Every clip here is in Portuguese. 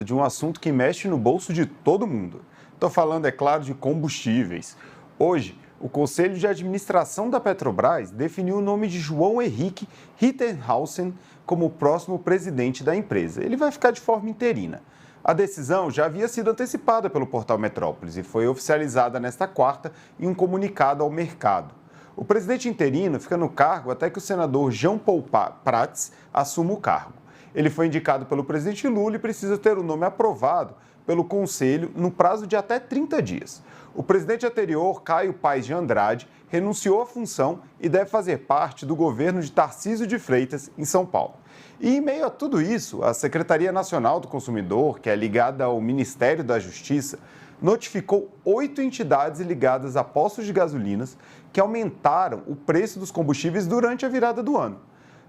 De um assunto que mexe no bolso de todo mundo. Estou falando, é claro, de combustíveis. Hoje, o Conselho de Administração da Petrobras definiu o nome de João Henrique Rittershausen como o próximo presidente da empresa. Ele vai ficar de forma interina. A decisão já havia sido antecipada pelo portal Metrópolis e foi oficializada nesta quarta em um comunicado ao mercado. O presidente interino fica no cargo até que o senador Jean Paul Prats assuma o cargo. Ele foi indicado pelo presidente Lula e precisa ter o nome aprovado pelo Conselho no prazo de até 30 dias. O presidente anterior, Caio Paes de Andrade, renunciou à função e deve fazer parte do governo de Tarcísio de Freitas, em São Paulo. E em meio a tudo isso, a Secretaria Nacional do Consumidor, que é ligada ao Ministério da Justiça, notificou 8 entidades ligadas a postos de gasolinas que aumentaram o preço dos combustíveis durante a virada do ano.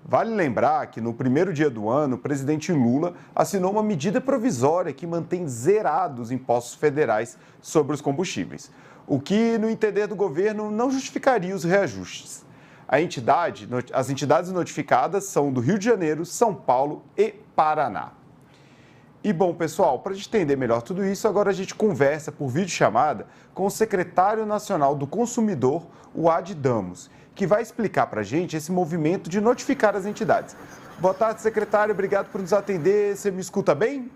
Vale lembrar que no primeiro dia do ano, o presidente Lula assinou uma medida provisória que mantém zerados os impostos federais sobre os combustíveis, o que, no entender do governo, não justificaria os reajustes. As entidades notificadas são do Rio de Janeiro, São Paulo e Paraná. E bom, pessoal, para a gente entender melhor tudo isso, agora a gente conversa por videochamada com o secretário nacional do Consumidor, o Adi Damos, que vai explicar para a gente esse movimento de notificar as entidades. Boa tarde, secretário. Obrigado por nos atender. Você me escuta bem?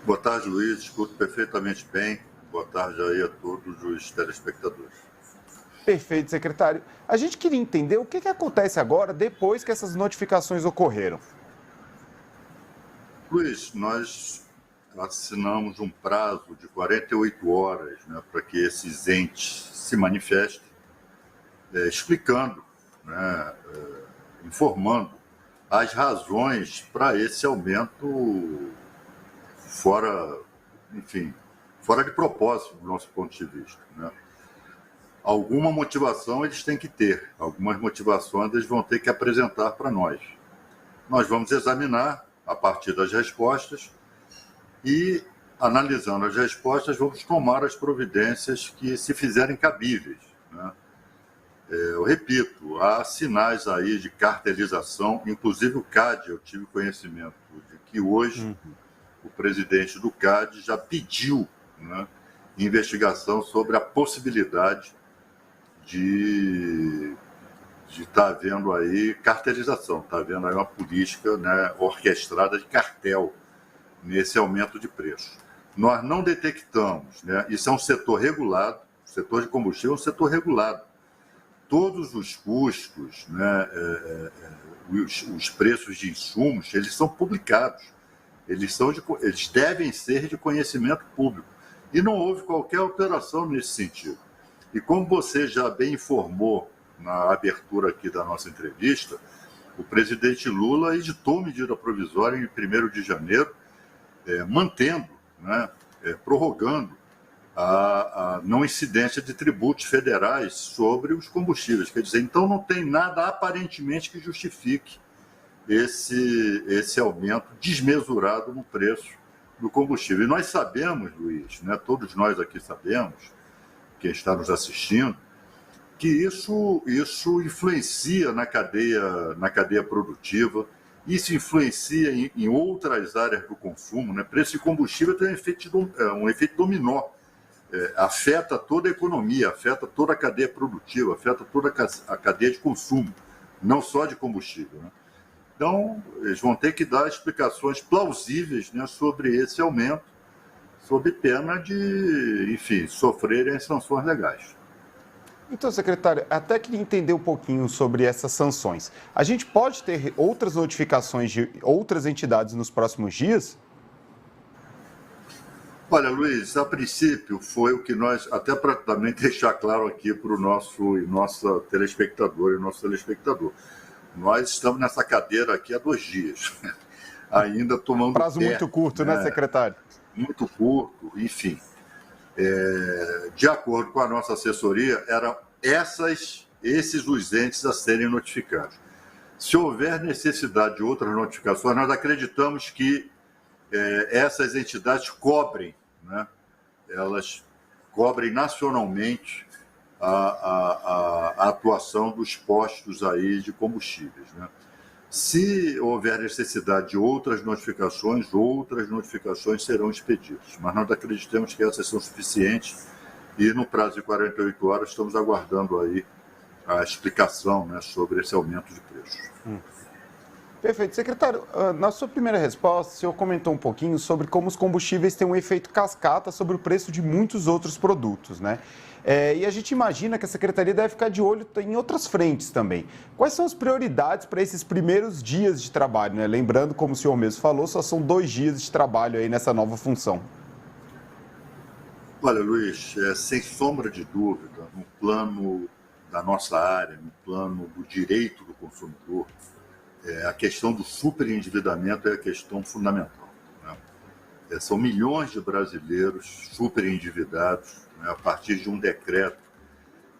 Boa tarde, Luiz. Escuto perfeitamente bem. Boa tarde aí a todos os telespectadores. Perfeito, secretário. A gente queria entender o que acontece agora depois que essas notificações ocorreram. Luiz, nós assinamos um prazo de 48 horas, né, para que esses entes se manifestem, explicando, né, informando as razões para esse aumento fora de propósito do nosso ponto de vista, né? Alguma motivação eles têm que ter, algumas motivações eles vão ter que apresentar para nós. Nós vamos examinar a partir das respostas e, analisando as respostas, vamos tomar as providências que se fizerem cabíveis, né? Eu repito, há sinais aí de cartelização, inclusive o CAD, eu tive conhecimento de que hoje o presidente do CAD já pediu, né, investigação sobre a possibilidade de estar havendo aí cartelização, está havendo aí uma política, né, orquestrada de cartel nesse aumento de preço. Nós não detectamos, né, isso é um setor regulado, o setor de combustível é um setor regulado. Todos os custos, né, os preços de insumos, eles são publicados, eles devem ser de conhecimento público. E não houve qualquer alteração nesse sentido. E como você já bem informou na abertura aqui da nossa entrevista, o presidente Lula editou medida provisória em 1º de janeiro, mantendo, né, prorrogando a não incidência de tributos federais sobre os combustíveis. Quer dizer, então não tem nada aparentemente que justifique esse aumento desmesurado no preço do combustível. E nós sabemos, Luiz, né, todos nós aqui sabemos, quem está nos assistindo, que isso influencia na cadeia produtiva, isso influencia em outras áreas do consumo, né? Preço de combustível tem um efeito dominó. Afeta toda a economia, afeta toda a cadeia produtiva, afeta toda a cadeia de consumo, não só de combustível, né? Então, eles vão ter que dar explicações plausíveis, né, sobre esse aumento, sob pena de, enfim, sofrerem sanções legais. Então, secretário, até queria entender um pouquinho sobre essas sanções. A gente pode ter outras notificações de outras entidades nos próximos dias? Olha, Luiz, a princípio foi o que nós, até para também deixar claro aqui para o nosso telespectador e nosso telespectador, nós estamos nessa cadeira aqui há 2 dias, ainda tomando prazo muito curto, né, secretário? Muito curto, enfim. De acordo com a nossa assessoria, eram esses os entes a serem notificados. Se houver necessidade de outras notificações, nós acreditamos que essas entidades cobrem, né? Elas cobrem nacionalmente a atuação dos postos aí de combustíveis, né? Se houver necessidade de outras notificações serão expedidas. Mas nós acreditamos que essas são suficientes e no prazo de 48 horas estamos aguardando aí a explicação, né, sobre esse aumento de preços. Perfeito. Secretário, na sua primeira resposta, o senhor comentou um pouquinho sobre como os combustíveis têm um efeito cascata sobre o preço de muitos outros produtos, né? E a gente imagina que a Secretaria deve ficar de olho em outras frentes também. Quais são as prioridades para esses primeiros dias de trabalho, né? Lembrando, como o senhor mesmo falou, só são 2 dias de trabalho aí nessa nova função. Olha, Luiz, sem sombra de dúvida, no plano da nossa área, no plano do direito do consumidor, a questão do superendividamento é a questão fundamental, né? São milhões de brasileiros superendividados, né, a partir de um decreto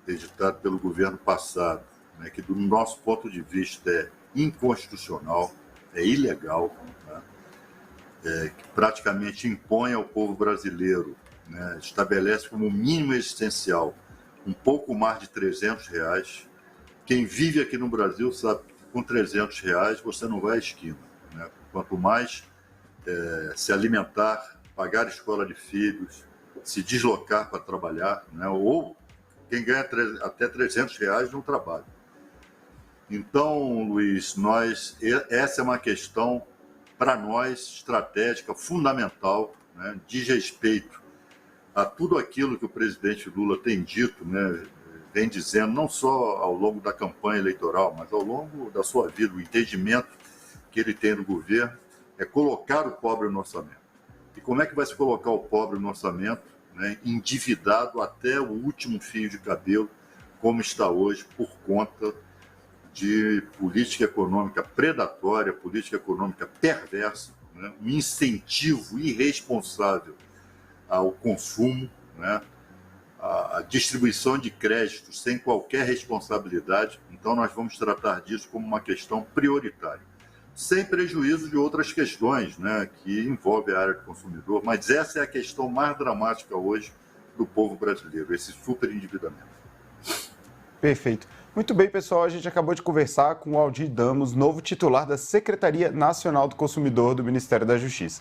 editado pelo governo passado, né, que do nosso ponto de vista é inconstitucional, é ilegal, né, que praticamente impõe ao povo brasileiro, né, estabelece como mínimo existencial um pouco mais de R$300. Quem vive aqui no Brasil sabe que com R$300 você não vai à esquina, né? Quanto mais se alimentar, pagar escola de filhos, se deslocar para trabalhar, né? Ou quem ganha até R$300 não trabalha. Então, Luiz, essa é uma questão para nós estratégica, fundamental, né? Diz respeito a tudo aquilo que o presidente Lula tem dito, né? Vem dizendo, não só ao longo da campanha eleitoral, mas ao longo da sua vida, o entendimento que ele tem no governo é colocar o pobre no orçamento. E como é que vai se colocar o pobre no orçamento, né, endividado até o último fio de cabelo, como está hoje, por conta de política econômica predatória, política econômica perversa, né, um incentivo irresponsável ao consumo, né, a distribuição de créditos sem qualquer responsabilidade. Então, nós vamos tratar disso como uma questão prioritária, sem prejuízo de outras questões, né, que envolvem a área do consumidor, mas essa é a questão mais dramática hoje do povo brasileiro, esse superendividamento. Perfeito. Muito bem, pessoal, a gente acabou de conversar com o Aldir Damos, novo titular da Secretaria Nacional do Consumidor do Ministério da Justiça.